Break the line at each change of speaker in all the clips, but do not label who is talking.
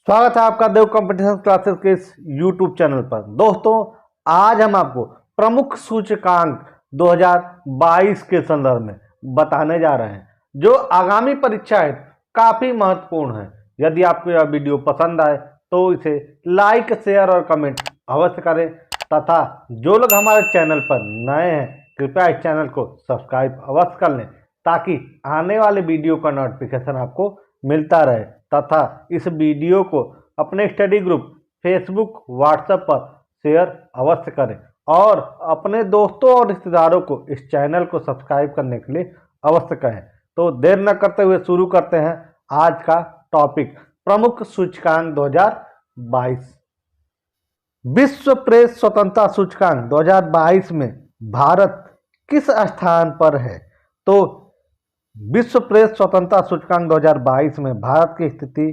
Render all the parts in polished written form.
स्वागत है आपका देव कंपटीशन क्लासेस के इस यूट्यूब चैनल पर। दोस्तों, आज हम आपको प्रमुख सूचकांक 2022 के संदर्भ में बताने जा रहे हैं, जो आगामी परीक्षा है काफी महत्वपूर्ण है। यदि आपको यह वीडियो पसंद आए तो इसे लाइक, शेयर और कमेंट अवश्य करें तथा जो लोग हमारे चैनल पर नए हैं कृपया इस चैनल को सब्सक्राइब अवश्य कर लें, ताकि आने वाले वीडियो का नोटिफिकेशन आपको मिलता रहे तथा इस वीडियो को अपने स्टडी ग्रुप फेसबुक, व्हाट्सएप पर शेयर अवश्य करें और अपने दोस्तों और रिश्तेदारों को इस चैनल को सब्सक्राइब करने के लिए अवश्य कहें। तो देर न करते हुए शुरू करते हैं आज का टॉपिक, प्रमुख सूचकांक 2022। विश्व प्रेस स्वतंत्रता सूचकांक 2022 में भारत किस स्थान पर है? तो विश्व प्रेस स्वतंत्रता सूचकांक 2022 में भारत की स्थिति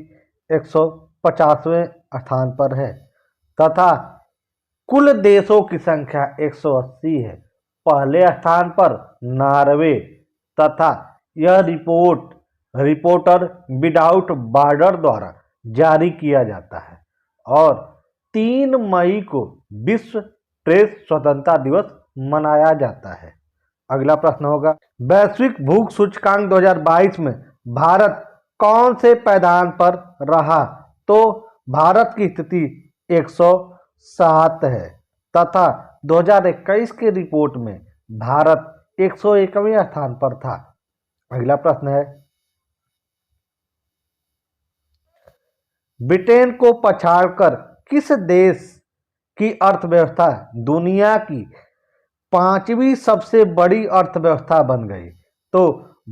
150वें स्थान पर है तथा कुल देशों की संख्या 180 है। पहले स्थान पर नॉर्वे तथा यह रिपोर्टर विदाउट बॉर्डर द्वारा जारी किया जाता है और 3 मई को विश्व प्रेस स्वतंत्रता दिवस मनाया जाता है। अगला प्रश्न होगा, वैश्विक भूख सूचकांक 2022 में भारत कौन से पायदान पर रहा? तो भारत की स्थिति 107 है तथा 2021 की रिपोर्ट में भारत 101वें स्थान पर था। अगला प्रश्न है, ब्रिटेन को पछाड़कर किस देश की अर्थव्यवस्था दुनिया की 5वीं सबसे बड़ी अर्थव्यवस्था बन गई? तो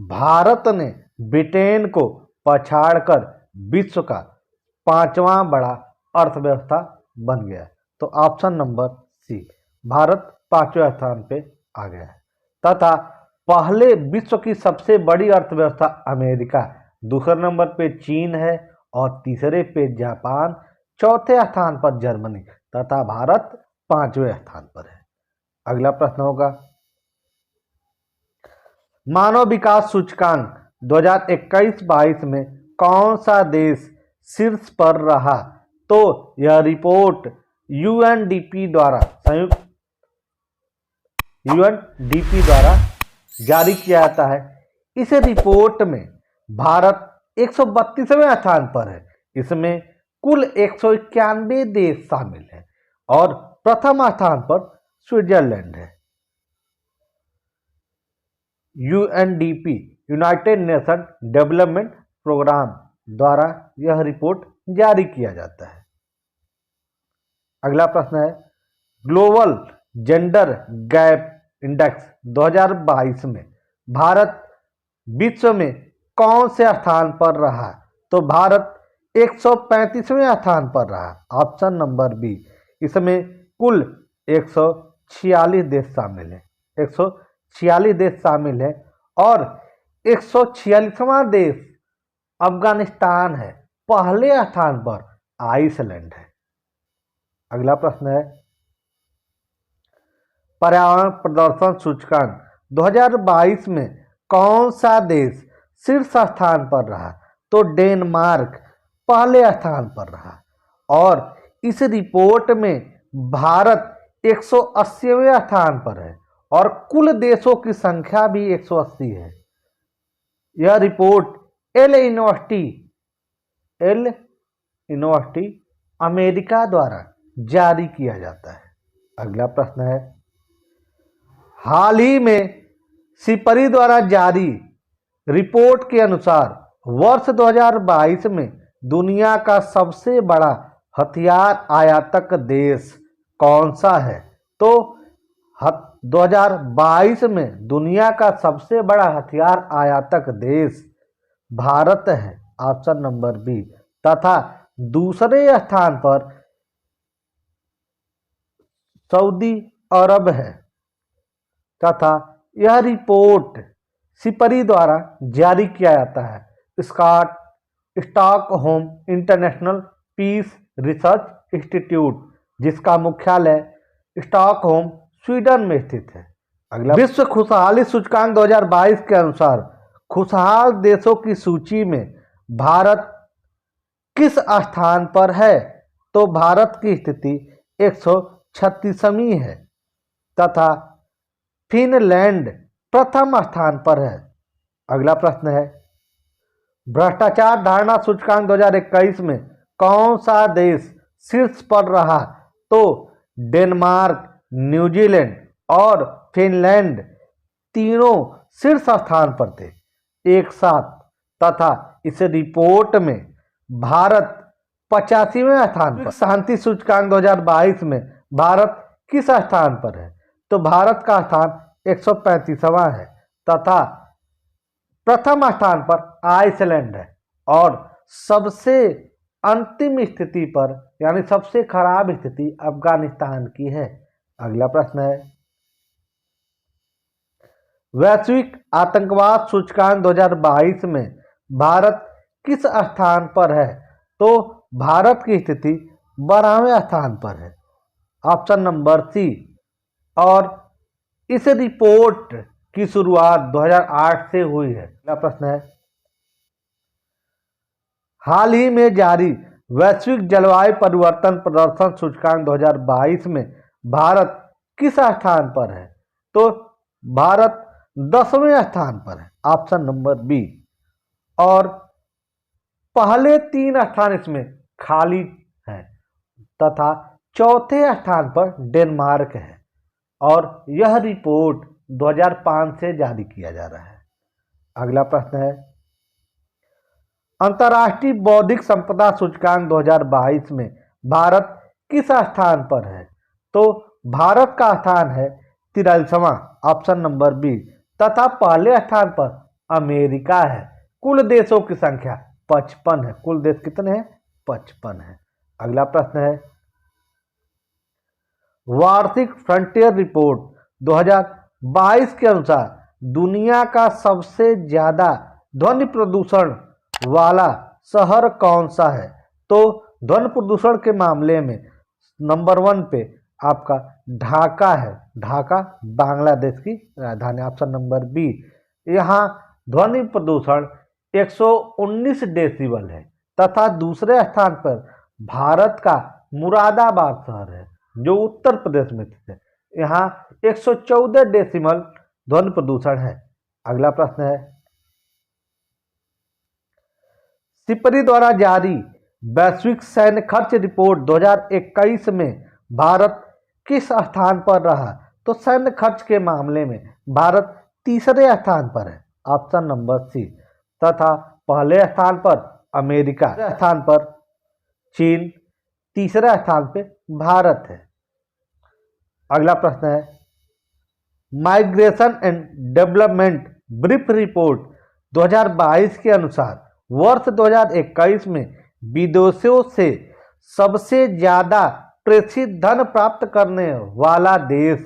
भारत ने ब्रिटेन को पछाड़कर विश्व का 5वां बड़ा अर्थव्यवस्था बन गया। तो ऑप्शन नंबर सी, भारत 5वें स्थान पे आ गया है तथा पहले विश्व की सबसे बड़ी अर्थव्यवस्था अमेरिका, दूसरे नंबर पे चीन है और तीसरे पे जापान, चौथे स्थान पर जर्मनी तथा भारत 5वें स्थान पर है। अगला प्रश्न होगा, मानव विकास सूचकांक 2021-22 में कौन सा देश शीर्ष पर रहा? तो यह रिपोर्ट यूएनडीपी द्वारा जारी किया जाता है। इस रिपोर्ट में भारत 132वें स्थान पर है। इसमें कुल 191 देश शामिल हैं और प्रथम स्थान पर स्विट्जरलैंड है। UNDP United Nation Development Programme द्वारा यह रिपोर्ट जारी किया जाता है। अगला प्रश्न है, ग्लोबल जेंडर गैप इंडेक्स 2022 में भारत विश्व में कौन से स्थान पर रहा? तो भारत 135वें स्थान पर रहा। ऑप्शन नंबर बी, इसमें कुल 146 देश शामिल हैं। 146 देश शामिल हैं और 146वां देश अफगानिस्तान है। पहले स्थान पर आइसलैंड है। अगला प्रश्न है, पर्यावरण प्रदर्शन सूचकांक 2022 में कौन सा देश शीर्ष स्थान पर रहा? तो डेनमार्क पहले स्थान पर रहा और इस रिपोर्ट में भारत 180वें स्थान पर है और कुल देशों की संख्या भी 180 है। यह रिपोर्ट एल यूनिवर्सिटी अमेरिका द्वारा जारी किया जाता है। अगला प्रश्न है, हाल ही में सिपरी द्वारा जारी रिपोर्ट के अनुसार वर्ष 2022 में दुनिया का सबसे बड़ा हथियार आयातक देश कौन सा है? तो 2022 में दुनिया का सबसे बड़ा हथियार आयातक देश भारत है। ऑप्शन नंबर बी तथा दूसरे स्थान पर सऊदी अरब है तथा यह रिपोर्ट सिपरी द्वारा जारी किया जाता है। Stockholm International Peace Research Institute, जिसका मुख्यालय स्टॉकहोम स्वीडन में स्थित है। अगला, विश्व खुशहाली सूचकांक 2022 के अनुसार खुशहाल देशों की सूची में भारत किस स्थान पर है? तो भारत की स्थिति 136वीं है तथा फिनलैंड प्रथम स्थान पर है। अगला प्रश्न है, भ्रष्टाचार धारणा सूचकांक 2021 में कौन सा देश शीर्ष पर रहा? तो डेनमार्क, न्यूजीलैंड और फिनलैंड तीनों शीर्ष स्थान पर थे एक साथ तथा इस रिपोर्ट में भारत 85वें स्थान पर। शांति सूचकांक 2022 में भारत किस स्थान पर है? तो भारत का स्थान 135वां है तथा प्रथम स्थान पर आइसलैंड है और सबसे अंतिम स्थिति पर यानी सबसे खराब स्थिति अफगानिस्तान की है। अगला प्रश्न है, वैश्विक आतंकवाद सूचकांक 2022 में भारत किस स्थान पर है? तो भारत की स्थिति 12वें स्थान पर है, ऑप्शन नंबर सी। और इस रिपोर्ट की शुरुआत 2008 से हुई है। अगला प्रश्न है, हाल ही में जारी वैश्विक जलवायु परिवर्तन प्रदर्शन सूचकांक 2022 में भारत किस स्थान पर है? तो भारत 10वें स्थान पर है, ऑप्शन नंबर बी। और पहले 3 स्थान इसमें खाली हैं तथा चौथे स्थान पर डेनमार्क है और यह रिपोर्ट 2005 से जारी किया जा रहा है। अगला प्रश्न है, अंतर्राष्ट्रीय बौद्धिक संपदा सूचकांक 2022 में भारत किस स्थान पर है? तो भारत का स्थान है 43वां, ऑप्शन नंबर बी तथा पहले स्थान पर अमेरिका है। कुल देशों की संख्या 55 है। कुल देश कितने हैं? 55 है। अगला प्रश्न है, वार्षिक फ्रंटियर रिपोर्ट 2022 के अनुसार दुनिया का सबसे ज्यादा ध्वनि प्रदूषण वाला शहर कौन सा है? तो ध्वनि प्रदूषण के मामले में नंबर 1 पे आपका ढाका है। ढाका बांग्लादेश की राजधानी, ऑप्शन नंबर बी। यहाँ ध्वनि प्रदूषण 119 डेसिबल है तथा दूसरे स्थान पर भारत का मुरादाबाद शहर है जो उत्तर प्रदेश में स्थित है। यहाँ 114 डेसिबल ध्वनि प्रदूषण है। अगला प्रश्न है, सिपरी द्वारा जारी वैश्विक सैन्य खर्च रिपोर्ट 2021 में भारत किस स्थान पर रहा? तो सैन्य खर्च के मामले में भारत तीसरे स्थान पर है, ऑप्शन नंबर सी। तथा पहले स्थान पर अमेरिका, दूसरे स्थान पर चीन, तीसरे स्थान पे भारत है। अगला प्रश्न है, migration and development brief report 2022 के अनुसार वर्ष 2021 में विदेशों से सबसे ज्यादा प्रेषित धन प्राप्त करने वाला देश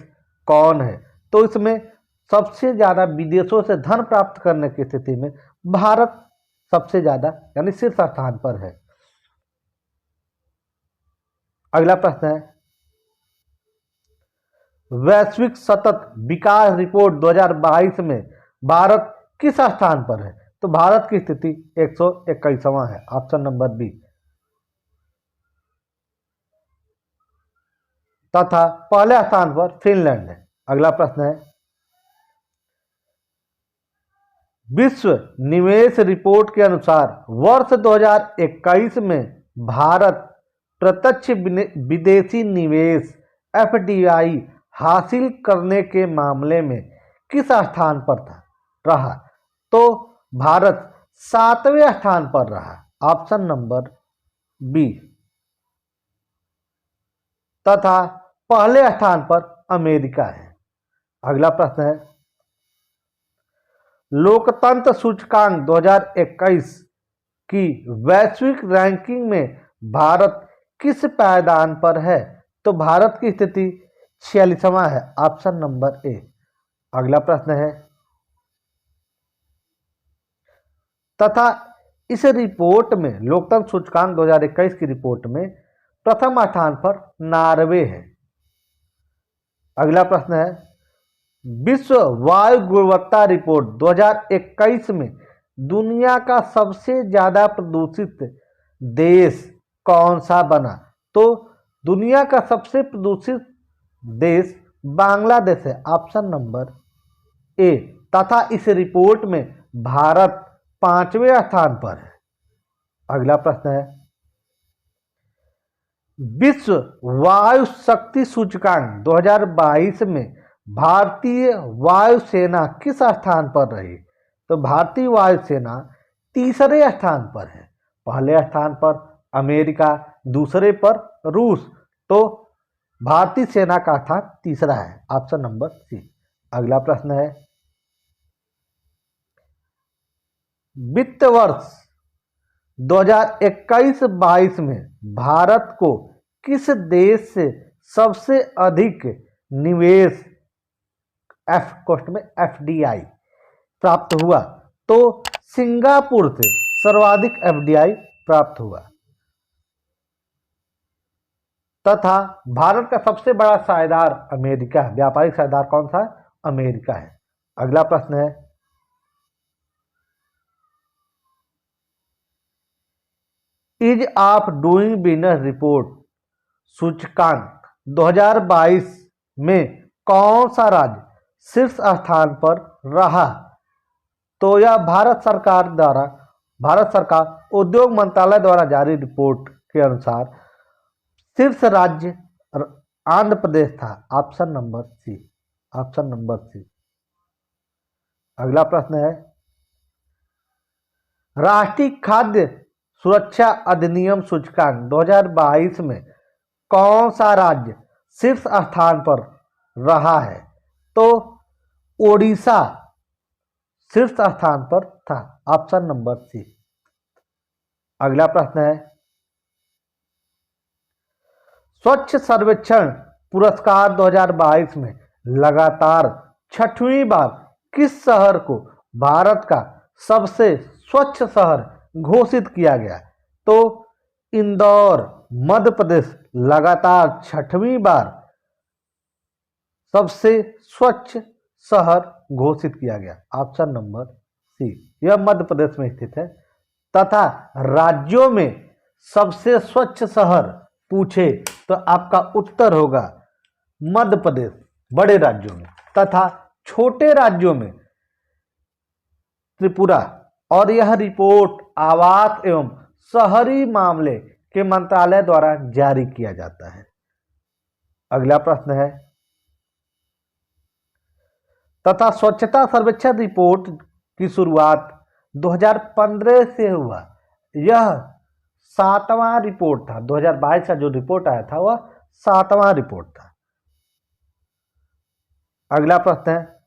कौन है? तो इसमें सबसे ज्यादा विदेशों से धन प्राप्त करने की स्थिति में भारत सबसे ज्यादा यानी शीर्ष स्थान पर है। अगला प्रश्न है, वैश्विक सतत विकास रिपोर्ट 2022 में भारत किस स्थान पर है? तो भारत की स्थिति 121वां है, ऑप्शन नंबर बी। तथा पहले स्थान पर फिनलैंड है। अगला प्रश्न है, विश्व निवेश रिपोर्ट के अनुसार वर्ष 2021 में भारत प्रत्यक्ष विदेशी निवेश एफडीआई हासिल करने के मामले में किस स्थान पर रहा? तो भारत 7वें स्थान पर रहा, ऑप्शन नंबर बी। तथा पहले स्थान पर अमेरिका है। अगला प्रश्न है, लोकतंत्र सूचकांक 2021 की वैश्विक रैंकिंग में भारत किस पायदान पर है? तो भारत की स्थिति 46वां है, ऑप्शन नंबर ए। अगला प्रश्न है, तथा इस रिपोर्ट में लोकतंत्र सूचकांक 2021 की रिपोर्ट में प्रथम स्थान पर नॉर्वे है। अगला प्रश्न है, विश्व वायु गुणवत्ता रिपोर्ट 2021 में दुनिया का सबसे ज्यादा प्रदूषित देश कौन सा बना? तो दुनिया का सबसे प्रदूषित देश बांग्लादेश है, ऑप्शन नंबर ए। तथा इस रिपोर्ट में भारत 5वें स्थान पर है। अगला प्रश्न है, विश्व वायु शक्ति सूचकांक 2022 में भारतीय वायुसेना किस स्थान पर रही? तो भारतीय वायुसेना तीसरे स्थान पर है। पहले स्थान पर अमेरिका, दूसरे पर रूस, तो भारतीय सेना का स्थान तीसरा है, ऑप्शन नंबर सी। अगला प्रश्न है, वित्त वर्ष 2021-22 में भारत को किस देश से सबसे अधिक निवेश FDI प्राप्त हुआ? तो सिंगापुर से सर्वाधिक FDI प्राप्त हुआ। तथा भारत का सबसे बड़ा साझेदार अमेरिका है। व्यापारिक साझेदार कौन सा है? अमेरिका है। अगला प्रश्न है, ease of doing business report सूचकांक 2022 में कौन सा राज्य शीर्ष स्थान पर रहा? तो यह भारत सरकार उद्योग मंत्रालय द्वारा जारी रिपोर्ट के अनुसार शीर्ष राज्य आंध्र प्रदेश था, option number C, option number C. अगला प्रश्न है, राष्ट्रीय खाद्य सुरक्षा अधिनियम सूचकांक 2022 में कौन सा राज्य शीर्ष स्थान पर रहा है? तो ओडिशा शीर्ष स्थान पर था, ऑप्शन नंबर सी। अगला प्रश्न है, स्वच्छ सर्वेक्षण पुरस्कार 2022 में लगातार 6वीं बार किस शहर को भारत का सबसे स्वच्छ शहर घोषित किया गया? तो इंदौर मध्य प्रदेश लगातार 6वीं बार सबसे स्वच्छ शहर घोषित किया गया, ऑप्शन नंबर सी। यह मध्य प्रदेश में स्थित है। तथा राज्यों में सबसे स्वच्छ शहर पूछे तो आपका उत्तर होगा मध्य प्रदेश, बड़े राज्यों में। तथा छोटे राज्यों में त्रिपुरा। और यह रिपोर्ट आवास एवं शहरी मामले के मंत्रालय द्वारा जारी किया जाता है। अगला प्रश्न है, तथा स्वच्छता सर्वेक्षण रिपोर्ट की शुरुआत 2015 से हुआ। यह 7वां रिपोर्ट था। 2022 का जो रिपोर्ट आया था वह 7वां रिपोर्ट था। अगला प्रश्न है,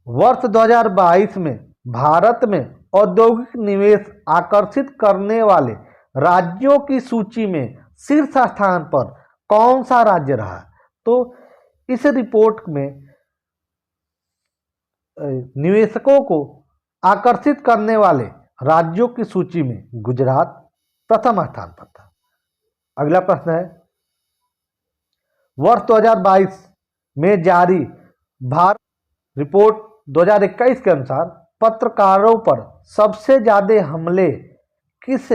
वर्ष 2022 में भारत में औद्योगिक निवेश आकर्षित करने वाले राज्यों की सूची में शीर्ष स्थान पर कौन सा राज्य रहा? तो इस रिपोर्ट में निवेशकों को आकर्षित करने वाले राज्यों की सूची में गुजरात प्रथम स्थान पर था। अगला प्रश्न है, वर्ष 2022 में जारी भारत रिपोर्ट 2021 के अनुसार पत्रकारों पर सबसे ज्यादा हमले किस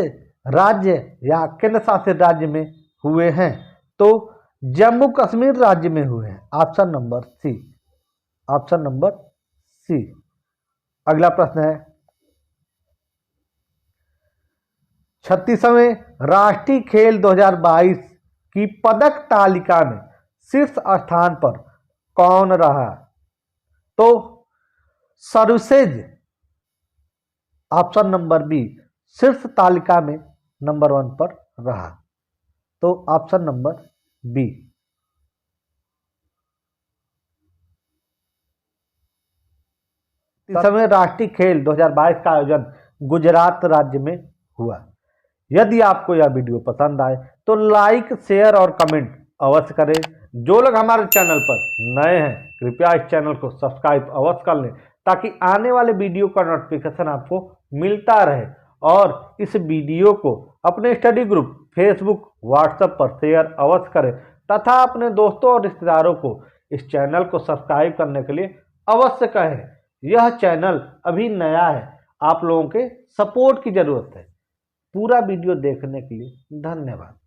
राज्य या केंद्र शासित राज्य में हुए हैं? तो जम्मू कश्मीर राज्य में हुए हैं, option number C, option number C. अगला प्रश्न है, 36वें राष्ट्रीय खेल 2022 की पदक तालिका में शीर्ष स्थान पर कौन रहा? तो सर्विसेज, ऑप्शन नंबर बी, शीर्ष तालिका में नंबर 1 पर रहा, तो ऑप्शन नंबर बी। समय राष्ट्रीय खेल 2022 का आयोजन गुजरात राज्य में हुआ। यदि आपको यह वीडियो पसंद आए तो लाइक, शेयर और कमेंट अवश्य करें। जो लोग हमारे चैनल पर नए हैं कृपया इस चैनल को सब्सक्राइब अवश्य कर लें ताकि आने वाले वीडियो का नोटिफिकेशन आपको मिलता रहे। और इस वीडियो को अपने स्टडी ग्रुप फेसबुक, व्हाट्सएप पर शेयर अवश्य करें तथा अपने दोस्तों और रिश्तेदारों को इस चैनल को सब्सक्राइब करने के लिए अवश्य कहें। यह चैनल अभी नया है, आप लोगों के सपोर्ट की जरूरत है। पूरा वीडियो देखने के लिए धन्यवाद।